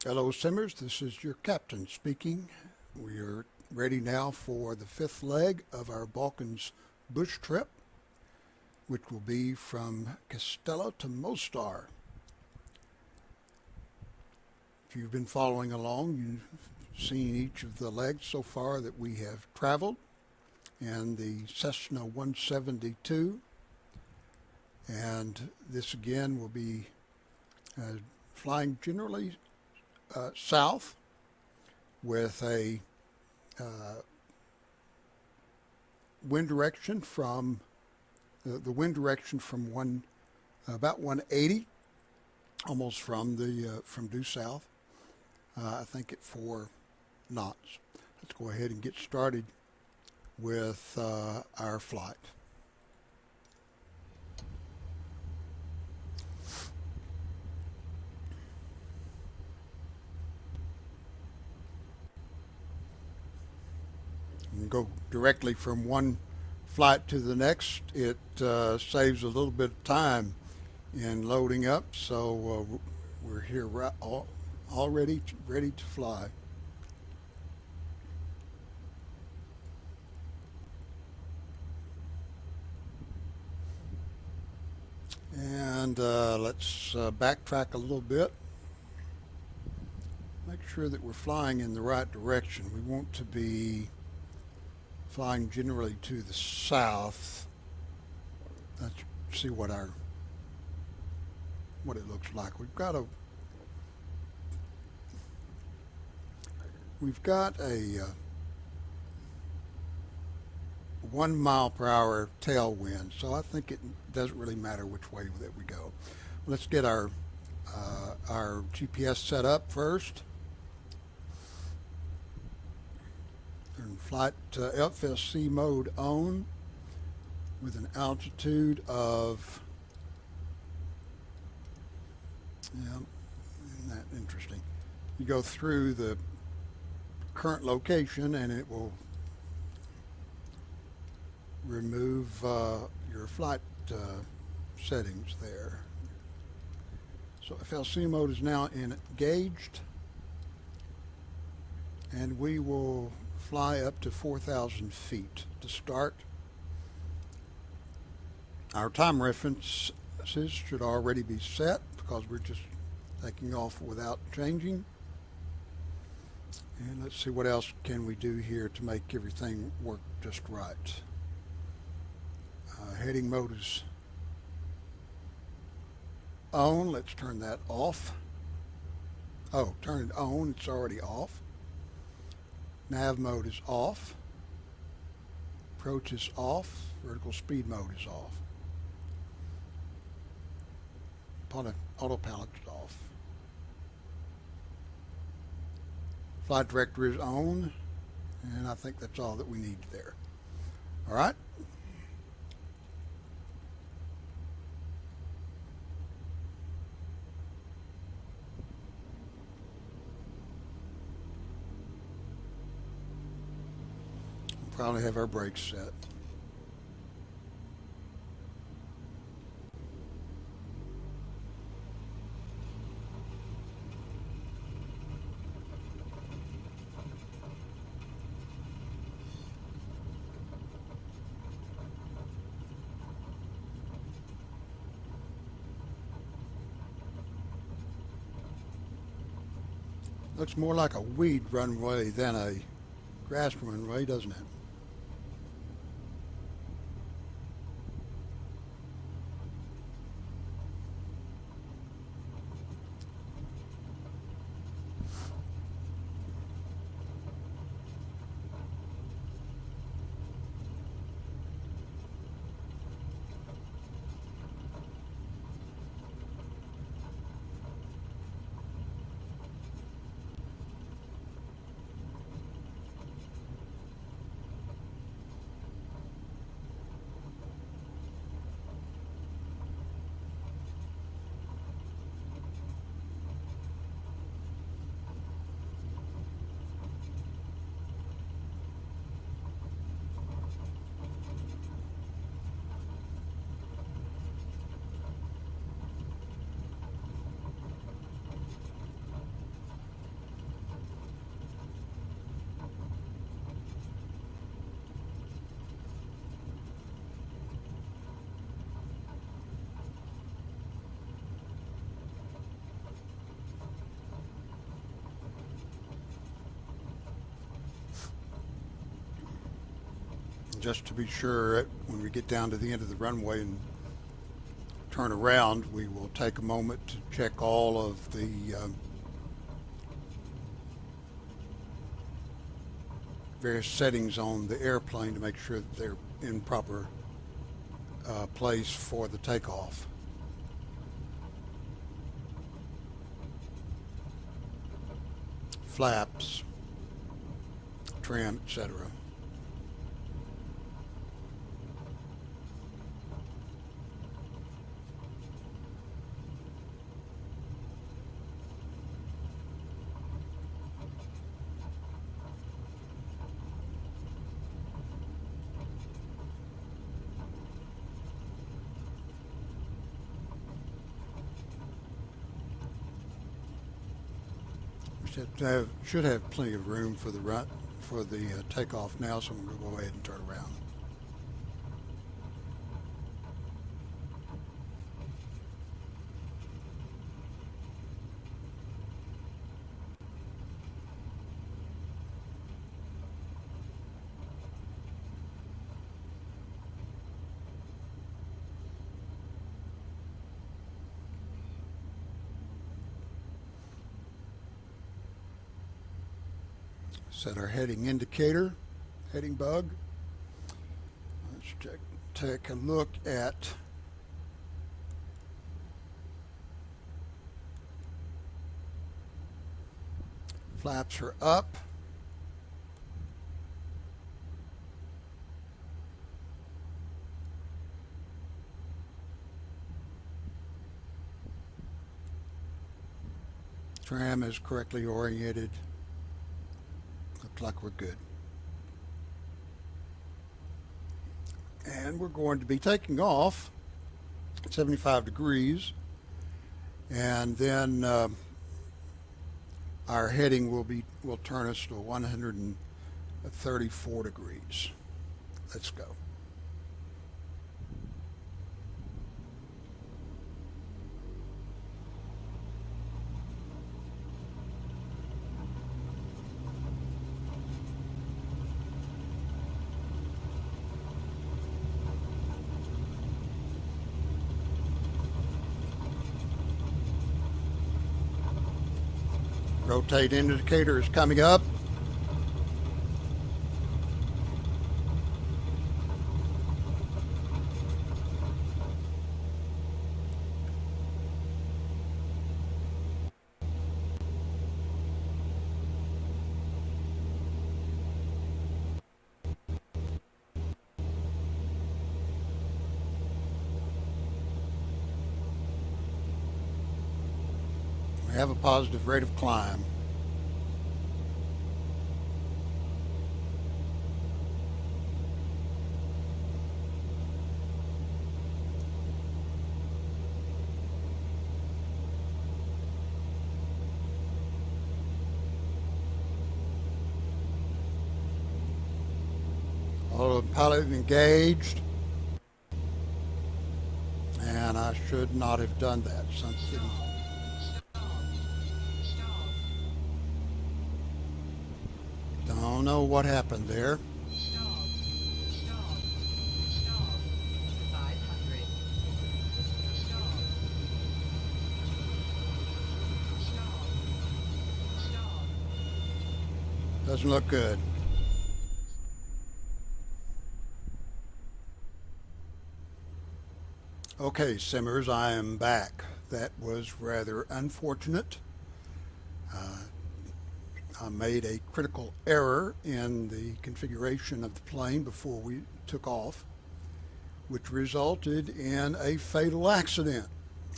Hello, Simmers. This is your captain speaking. We are ready now for the fifth leg of our Balkans bush trip, which will be from Castella to Mostar. If you've been following along, you've seen each of the legs so far that we have traveled, and the Cessna 172. And this again will be flying generally south with a wind direction from the wind direction from about 180, almost from due south. I think at 4 knots. Let's go ahead and get started with our flight. And go directly from one flight to the next. It saves a little bit of time in loading up, so we're here already ready to fly. And let's backtrack a little bit. Make sure that we're flying in the right direction. We want to be flying generally to the south. Let's see what it looks like. We've got a 1 mile per hour tailwind, so I think it doesn't really matter which way that we go. Let's get our GPS set up first. Turn flight FSC mode on with an altitude of, isn't that interesting? You go through the current location and it will remove your flight settings there. So FLC mode is now engaged, and we will fly up to 4,000 feet to start. Our time references should already be set because we're just taking off without changing. And let's see what else can we do here to make everything work just right. Heading mode is on. Let's turn that off. Oh, turn it on. It's already off. Nav mode is off. Approach is off. Vertical speed mode is off. Autopilot is off. Flight director is on. And I think that's all that we need there. All right. Probably have our brakes set. Looks more like a weed runway than a grass runway, doesn't it? just to be sure, when we get down to the end of the runway and turn around, we will take a moment to check all of the various settings on the airplane to make sure that they're in proper place for the takeoff. Flaps, trim, etc. Should have plenty of room for the takeoff now, so I'm going to go ahead and turn around. Set our heading indicator, heading bug. Let's take a look at flaps are up. Tram is correctly oriented. Looks like we're good. And we're going to be taking off at 75 degrees, and then our heading will turn us to 134 degrees. Let's go. Rotate indicator is coming up. We have a positive rate of climb. Autopilot engaged, and I should not have done that. Something. Don't know what happened there. Doesn't look good. Okay, Simmers, I am back. That was rather unfortunate. I made a critical error in the configuration of the plane before we took off, which resulted in a fatal accident,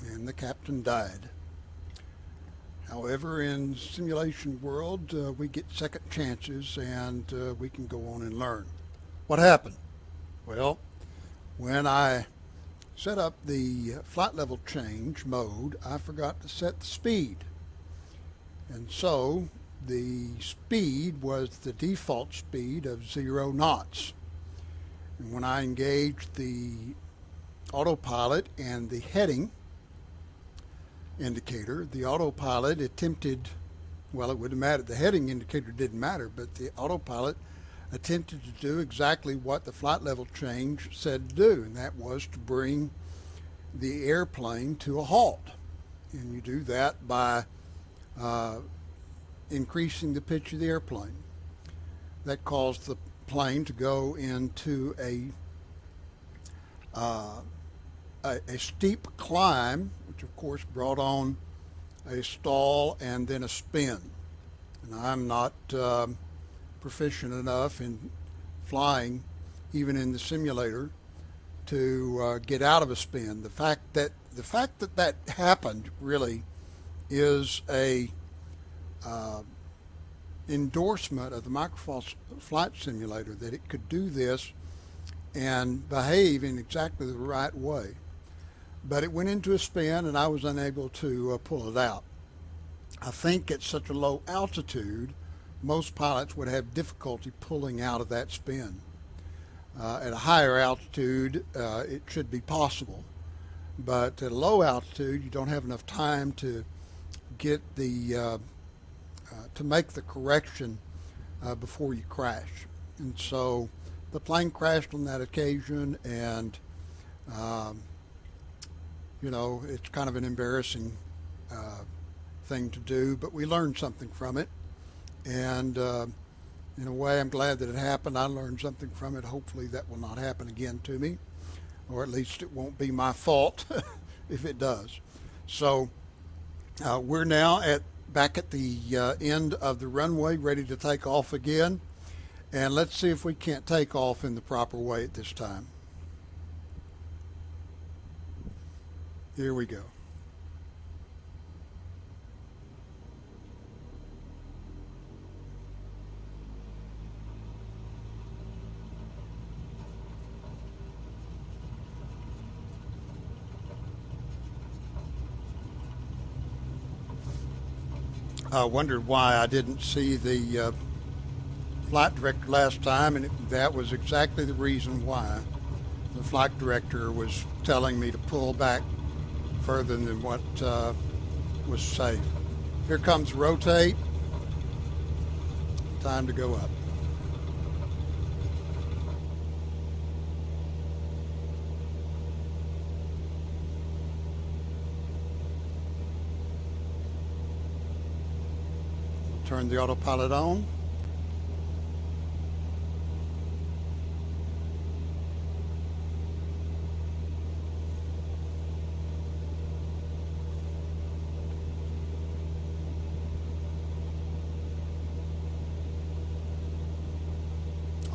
and the captain died. However, in simulation world, we get second chances, and we can go on and learn. What happened? Well, when I set up the flight level change mode, I forgot to set the speed. And so the speed was the default speed of 0 knots. And when I engaged the autopilot and the heading indicator, the autopilot attempted, well, it wouldn't matter, the heading indicator didn't matter, but the autopilot attempted to do exactly what the flight level change said to do, and that was to bring the airplane to a halt. And you do that by increasing the pitch of the airplane. That caused the plane to go into a steep climb, which of course brought on a stall and then a spin. And I'm not proficient enough in flying, even in the simulator, to get out of a spin. The fact that that happened really is a endorsement of the Microsoft Flight Simulator, that it could do this and behave in exactly the right way. But it went into a spin and I was unable to pull it out. I think at such a low altitude, most pilots would have difficulty pulling out of that spin. At a higher altitude, it should be possible. But at a low altitude, you don't have enough time to get the to make the correction before you crash. And so the plane crashed on that occasion, and you know, it's kind of an embarrassing thing to do, but we learned something from it. And in a way, I'm glad that it happened. I learned something from it. Hopefully that will not happen again to me, or at least it won't be my fault if it does. So we're now back at the end of the runway, ready to take off again. And let's see if we can't take off in the proper way at this time. Here we go. I wondered why I didn't see the flight director last time, and that was exactly the reason why. The flight director was telling me to pull back further than what was safe. Here comes rotate. Time to go up. Turn the autopilot on.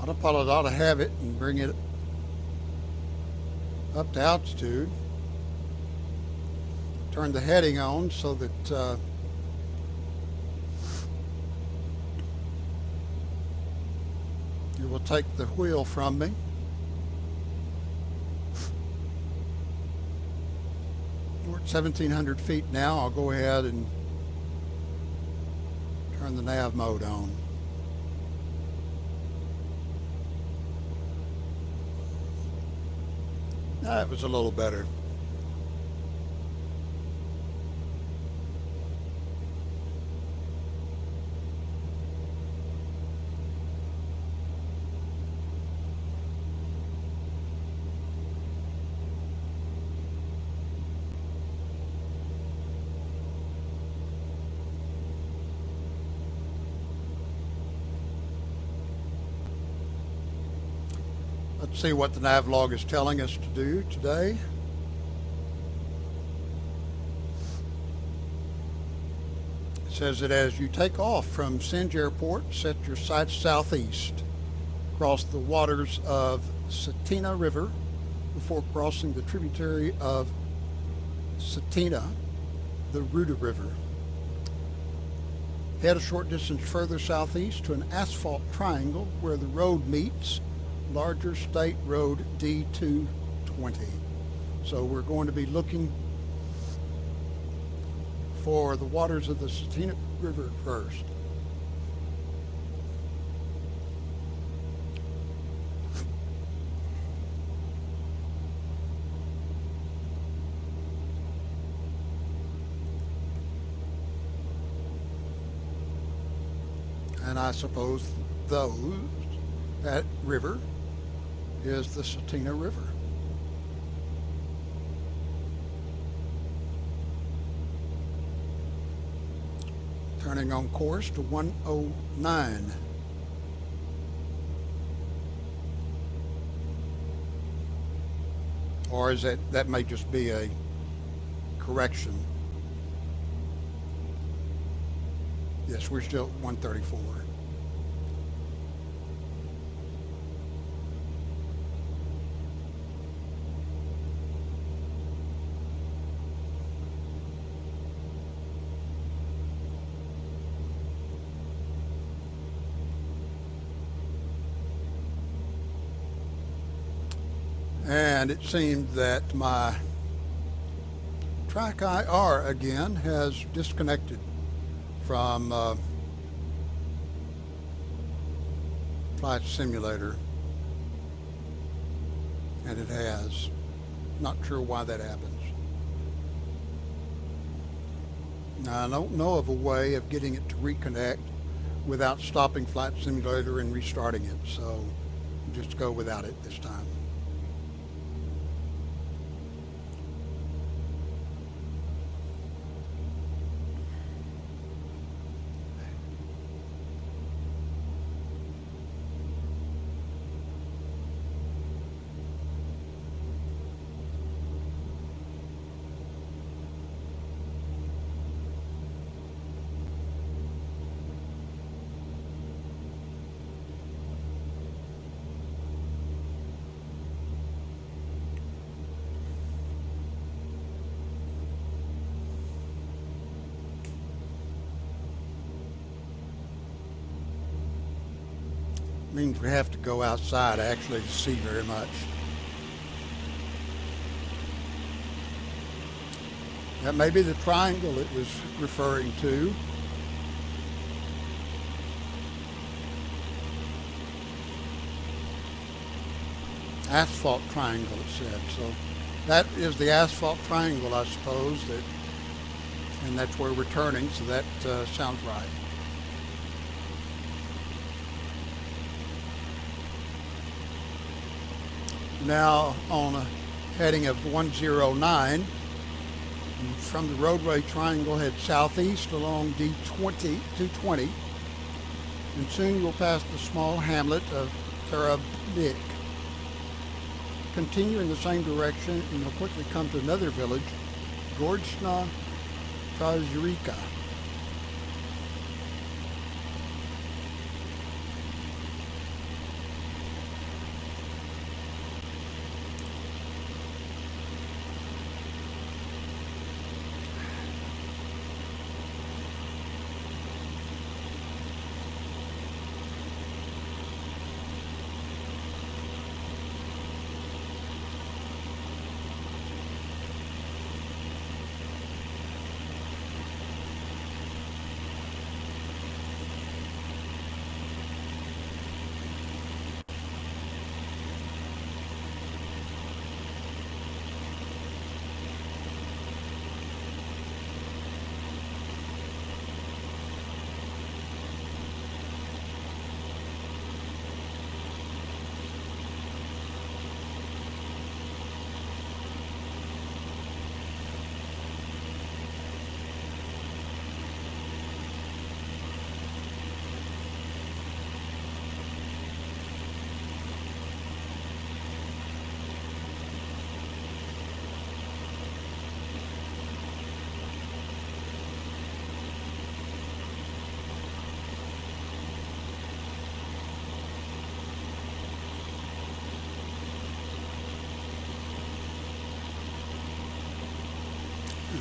Autopilot ought to have it and bring it up to altitude. Turn the heading on so that it will take the wheel from me. We're at 1,700 feet now. I'll go ahead and turn the nav mode on. That was a little better. Let's see what the nav log is telling us to do today. It says that as you take off from Sinj Airport, set your sights southeast, cross the waters of Cetina River before crossing the tributary of Cetina, the Ruda River. Head a short distance further southeast to an asphalt triangle where the road meets larger State Road D220. So we're going to be looking for the waters of the Cetina River first. And I suppose those That river is the Satina River. Turning on course to 109. Or is that may just be a correction. Yes, we're still at 134. And it seems that my Track IR again has disconnected from Flight Simulator, and it has. Not sure why that happens. Now, I don't know of a way of getting it to reconnect without stopping Flight Simulator and restarting it, so just go without it this time. Means we have to go outside actually to see very much. That may be the triangle it was referring to. Asphalt triangle, it said. So that is the asphalt triangle, I suppose, and that's where we're turning, so that sounds right. Now on a heading of 109, from the roadway triangle head southeast along D220, and soon you'll pass the small hamlet of Terablik. Continue in the same direction and you'll quickly come to another village, Gorjna Tazurika.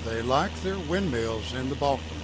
They like their windmills in the Balkans.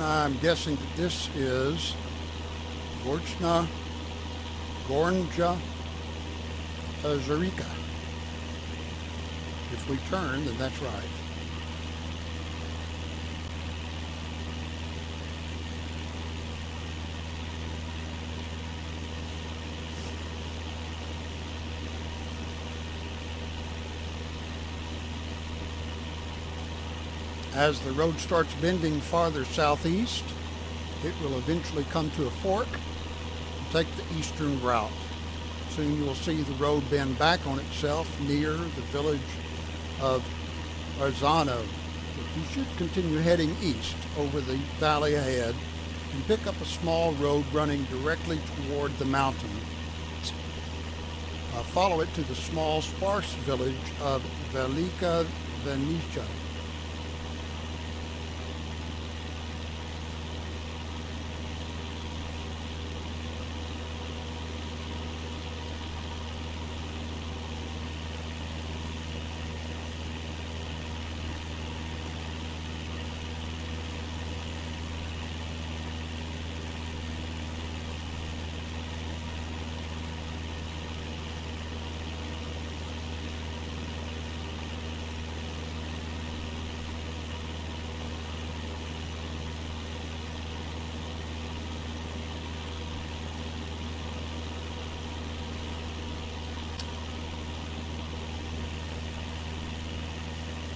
I'm guessing that this is Gornja Zarica. If we turn, then that's right. As the road starts bending farther southeast, it will eventually come to a fork and take the eastern route. Soon you will see the road bend back on itself near the village of Arzano. You should continue heading east over the valley ahead and pick up a small road running directly toward the mountain. Follow it to the small, sparse village of Velika Venica.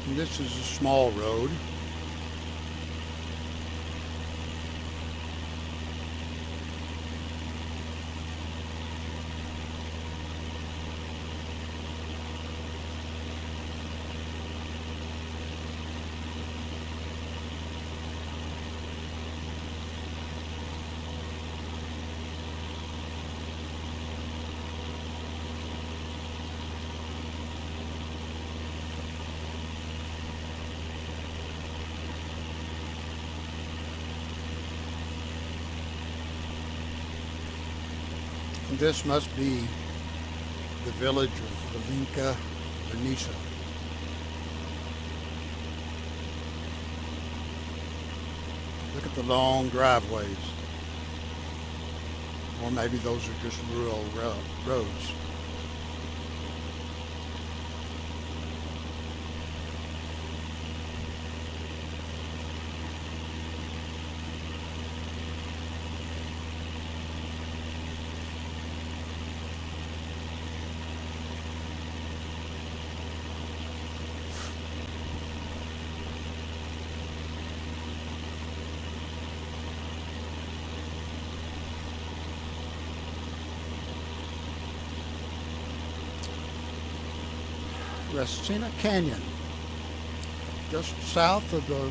And this is a small road. This must be the village of Velika Venica. Look at the long driveways. Or maybe those are just rural roads. Resina Canyon, just south of the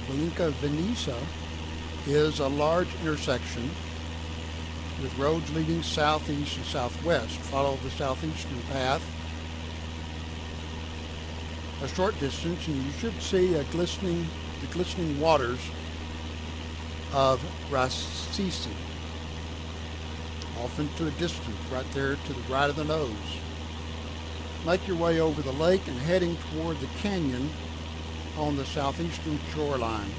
Velika Venica, is a large intersection with roads leading southeast and southwest. Follow the southeastern path a short distance and you should see the glistening waters of Rasisi, off into a distance right there to the right of the nose. Make your way over the lake and heading toward the canyon on the southeastern shoreline.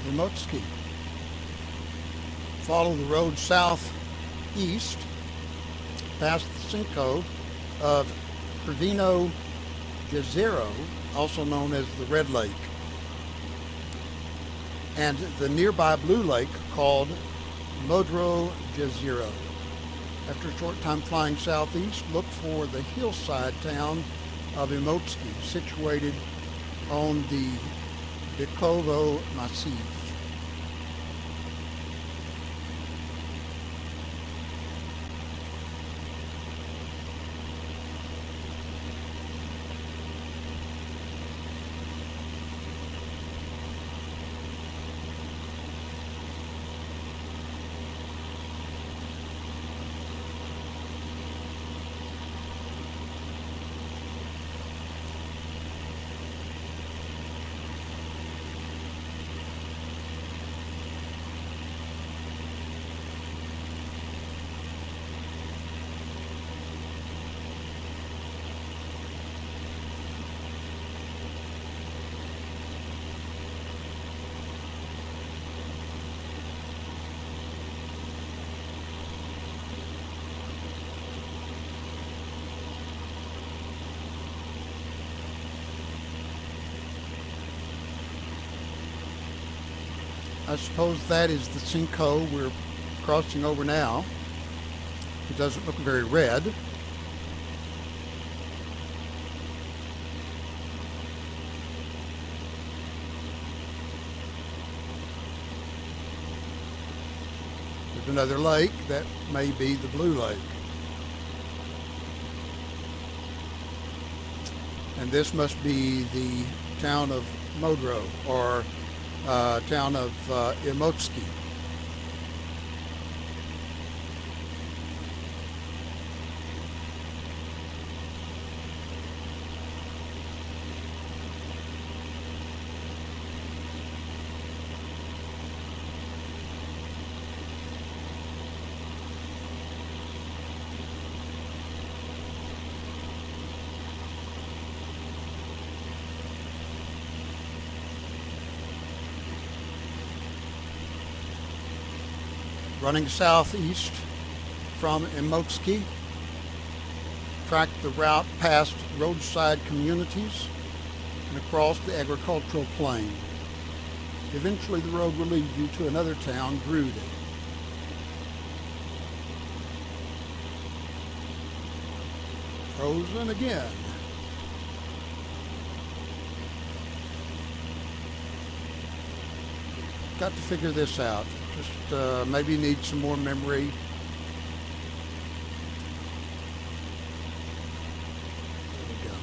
Rimouski. Follow the road southeast past the Cinco of Prvino Jezero, also known as the Red Lake, and the nearby blue lake called Modro Jezero. After a short time flying southeast, look for the hillside town of Rimouski, situated on the Bikovo Massif. I suppose that is the Cinco we're crossing over now. It doesn't look very red. There's another lake. That may be the Blue Lake. And this must be the town of Modro, or town of Rimouski. Running southeast from Rimouski, track the route past roadside communities and across the agricultural plain. Eventually the road will lead you to another town, Grude. Frozen again. Got to figure this out. Just maybe need some more memory. There we go.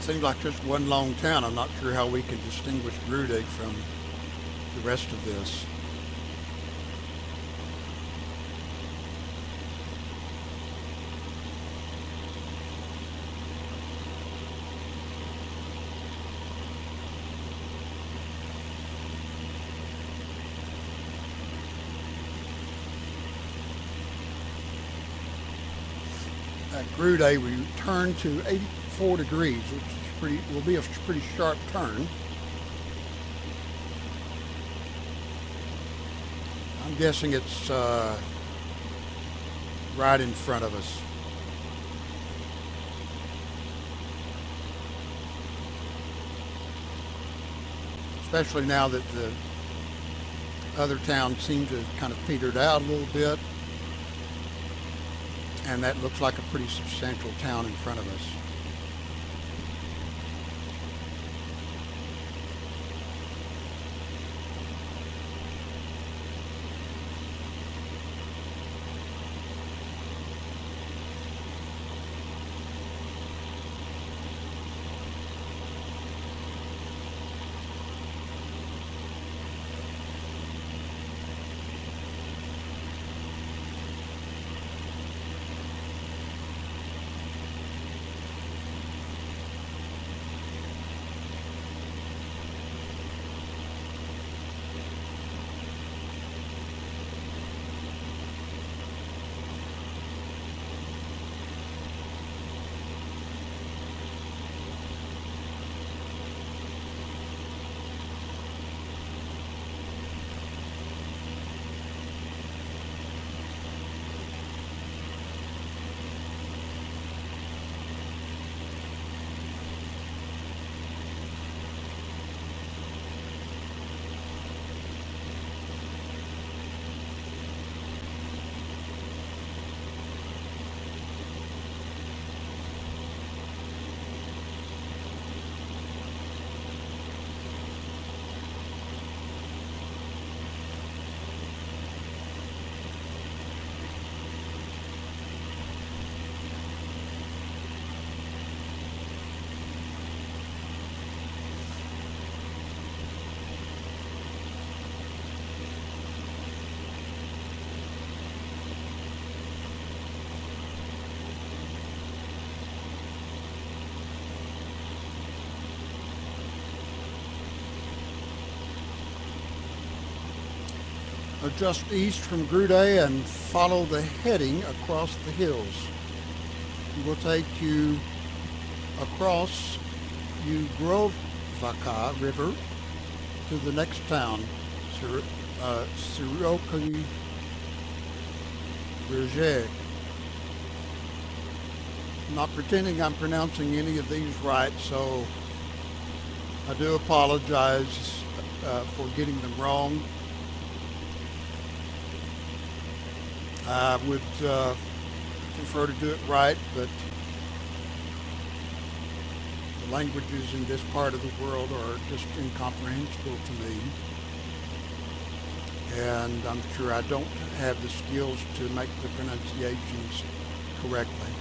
seems like just one long town. I'm not sure how we can distinguish Grude from the rest of this. At Grude, we turn to 84 degrees, which is will be a pretty sharp turn. I'm guessing it's right in front of us. Especially now that the other towns seem to have kind of petered out a little bit. And that looks like a pretty substantial town in front of us. Just east from Grude and follow the heading across the hills. It will take you across Ugrovaka River to the next town, Siroki Berger. I'm not pretending I'm pronouncing any of these right, so I do apologize for getting them wrong. I would prefer to do it right, but the languages in this part of the world are just incomprehensible to me. And I'm sure I don't have the skills to make the pronunciations correctly.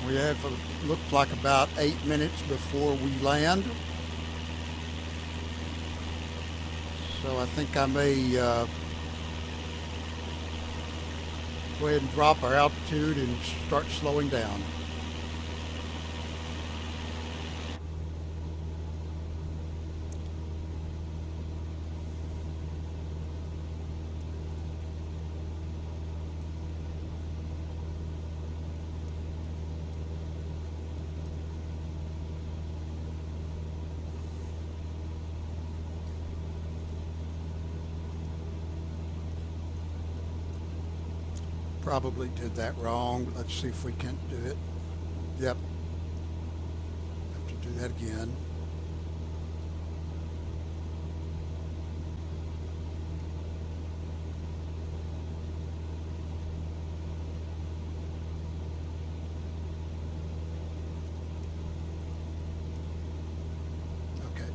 We have looked like about 8 minutes before we land. So I think I may go ahead and drop our altitude and start slowing down. Probably did that wrong. Let's see if we can't do it. Yep. Have to do that again. Okay.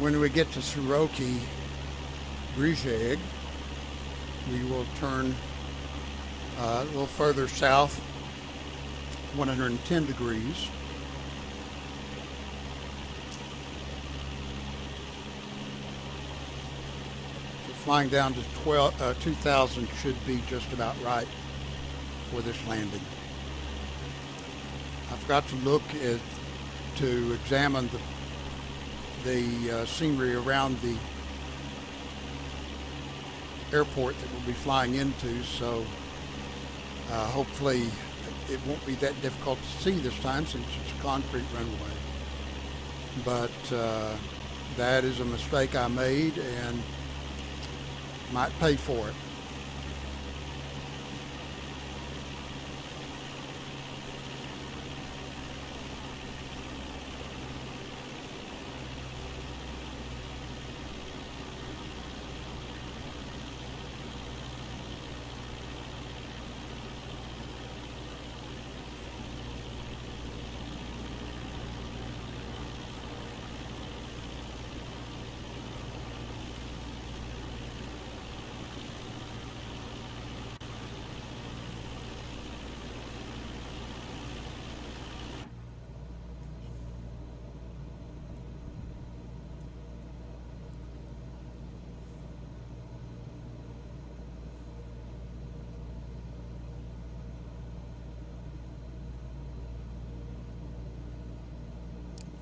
When we get to Suroki Brijeg, we will turn a little further south, 110 degrees. So flying down to 2000 should be just about right for this landing. I forgot to look to examine the scenery around the airport that we'll be flying into, so hopefully it won't be that difficult to see this time since it's a concrete runway. But that is a mistake I made and might pay for it.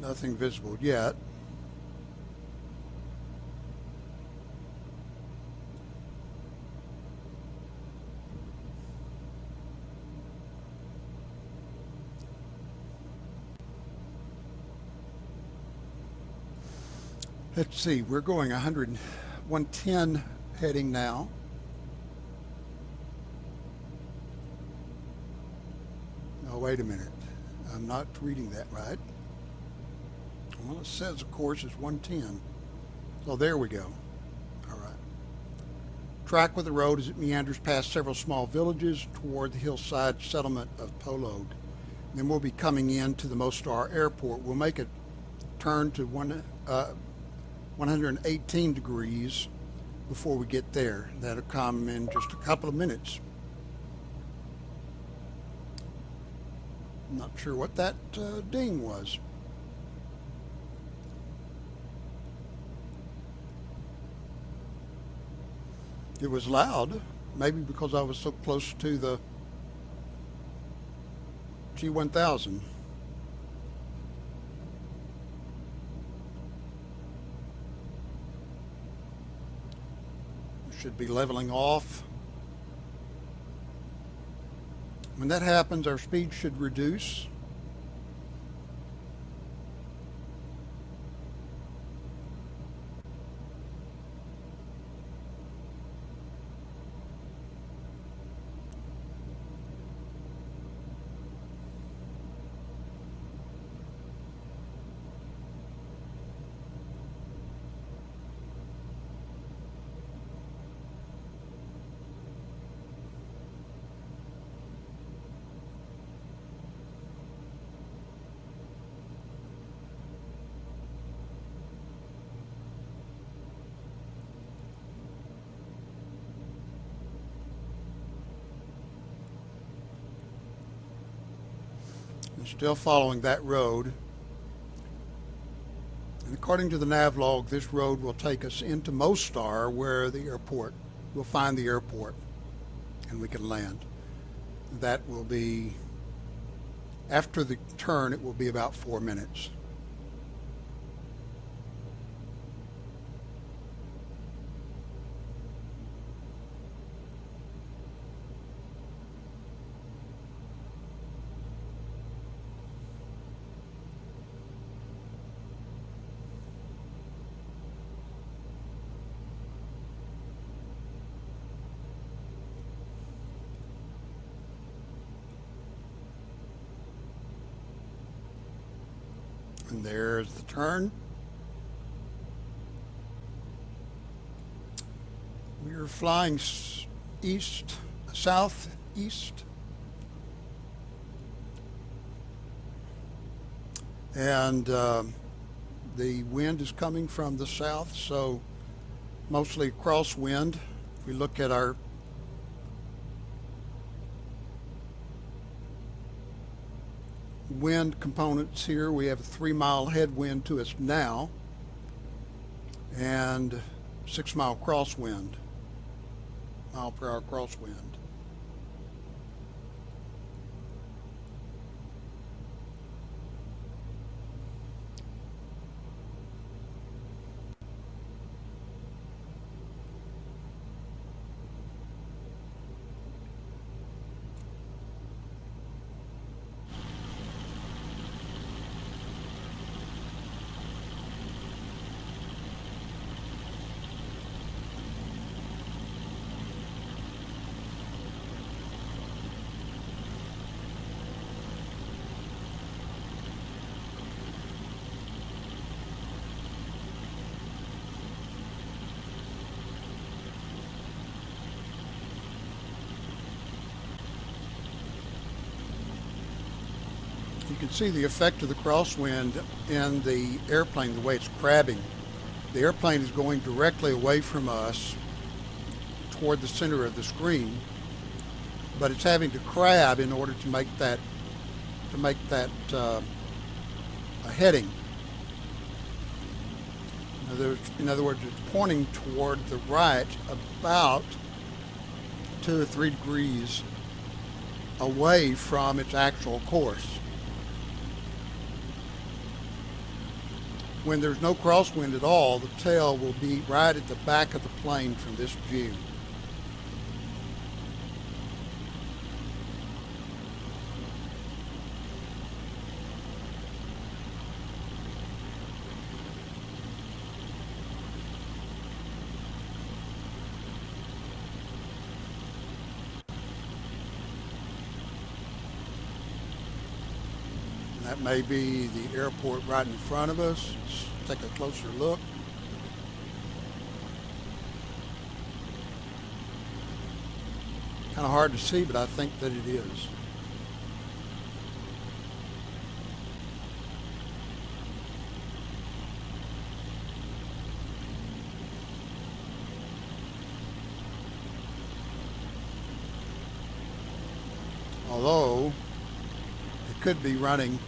Nothing visible yet. Let's see, we're going 110 heading now. Oh, wait a minute. I'm not reading that right. Well, it says, of course, it's 110. So there we go. All right. Track with the road as it meanders past several small villages toward the hillside settlement of Polod. Then we'll be coming into the Mostar Airport. We'll make a turn to 118 degrees before we get there. That'll come in just a couple of minutes. I'm not sure what that ding was. It was loud, maybe because I was so close to the G1000. Should be leveling off. When that happens, our speed should reduce. Still following that road. And according to the nav log, this road will take us into Mostar, where the airport, we'll find the airport and we can land. That will be, after the turn, it will be about 4 minutes. And there's the turn. We are flying southeast. And The wind is coming from the south, so mostly crosswind. If we look at our wind components here, we have a 3-mile headwind to us now and 6-mile crosswind, mile per hour crosswind. You can see the effect of the crosswind in the airplane, the way it's crabbing. The airplane is going directly away from us toward the center of the screen, but it's having to crab in order to make that a heading. In other words, it's pointing toward the right about 2 or 3 degrees away from its actual course. When there's no crosswind at all, the tail will be right at the back of the plane from this view. That may be the airport right in front of us. Let's take a closer look. Kind of hard to see, but I think that it is. Although it could be running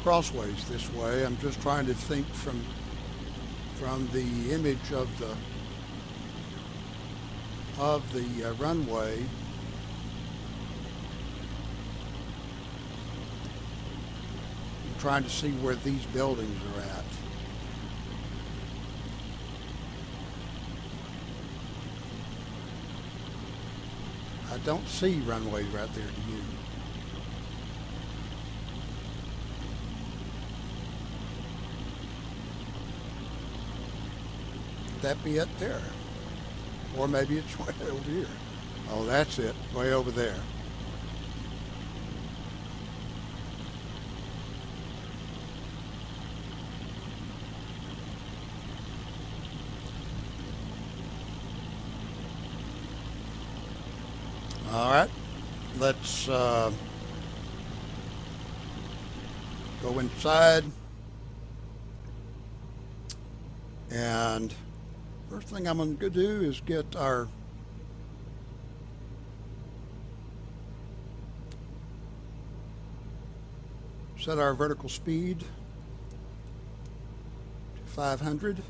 crossways this way. I'm just trying to think from the image of the runway. I'm trying to see where these buildings are at. I don't see runways right there, do you? That be it there, or maybe it's way over here. Oh, that's it, way over there. All right, let's go inside, and first thing I'm going to do is get set our vertical speed to 500.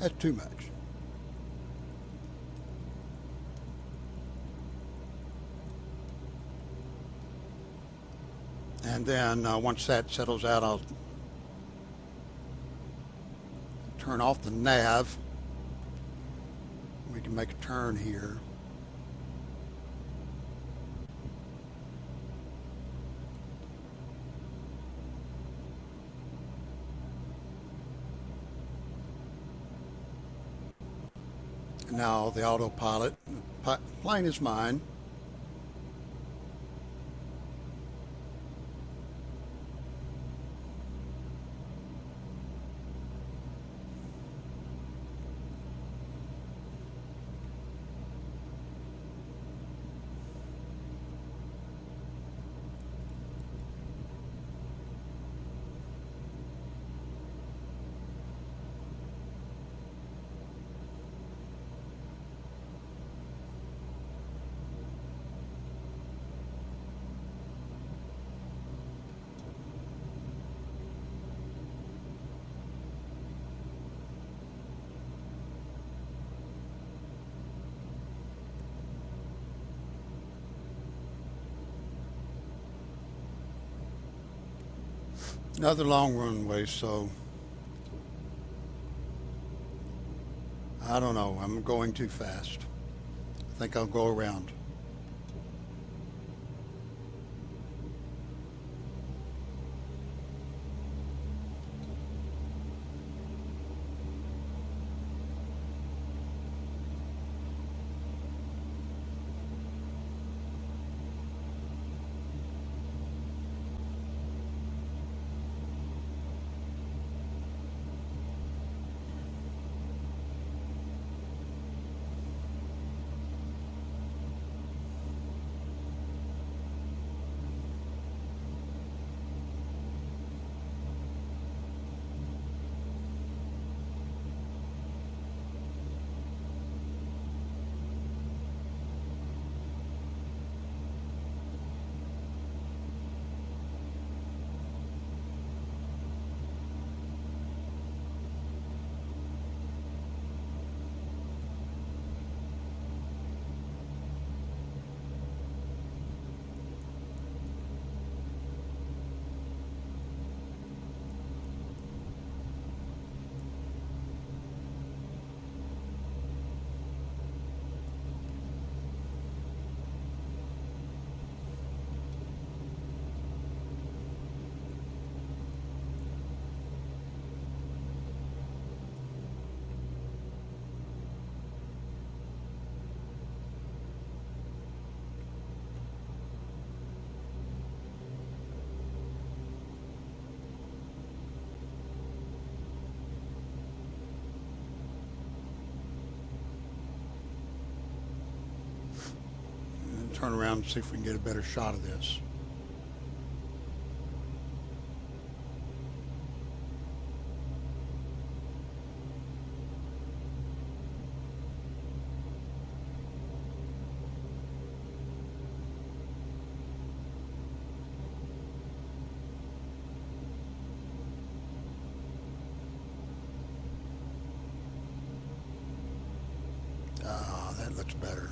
That's too much. And then once that settles out, I'll turn off the nav. We can make a turn here. Now the autopilot, plane is mine. Another long runway, so I don't know. I'm going too fast. I think I'll go around. Turn around and see if we can get a better shot of this. Ah, that looks better.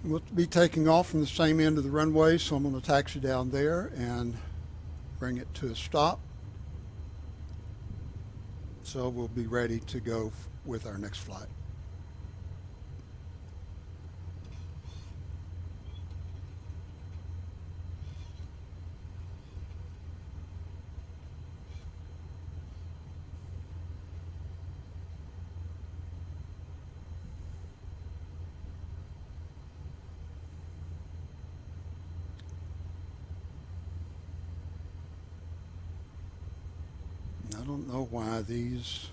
We'll be taking off from the same end of the runway, so I'm going to taxi down there and bring it to a stop. So we'll be ready to go with our next flight. I don't know why these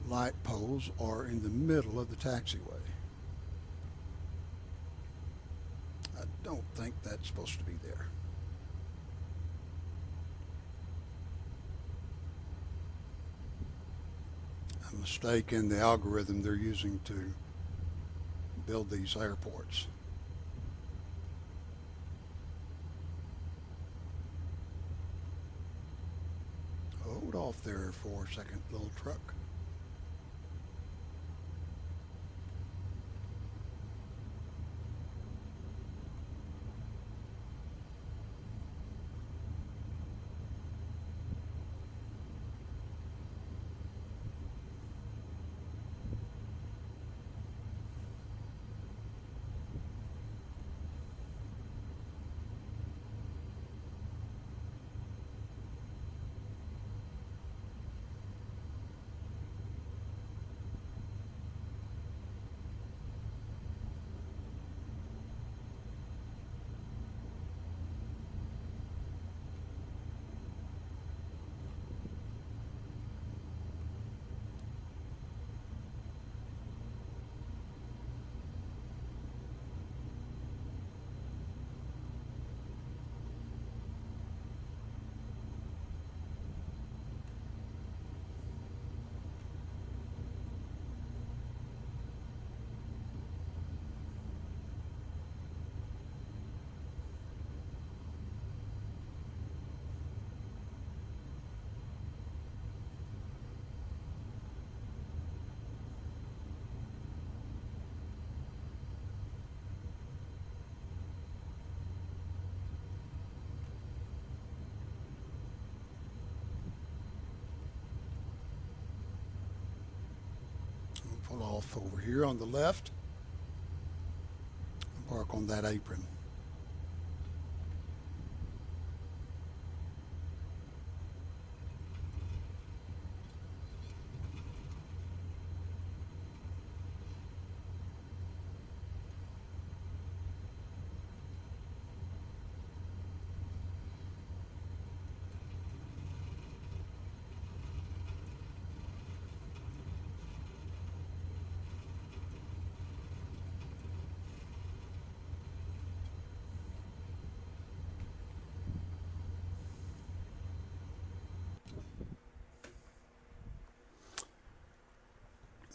light poles are in the middle of the taxiway. I don't think that's supposed to be there. A mistake in the algorithm they're using to build these airports. Hold off there for a second, little truck. Pull off over here on the left and park on that apron.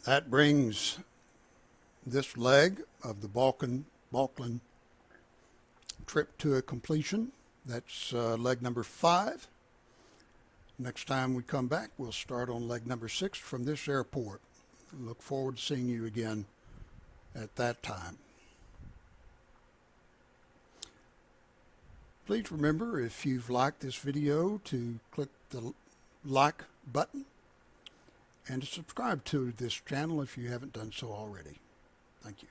That brings this leg of the Balkan trip to a completion. That's leg number 5. Next time we come back, we'll start on leg number 6 from this airport. I look forward to seeing you again at that time. Please remember, if you've liked this video, to click the like button and to subscribe to this channel if you haven't done so already. Thank you.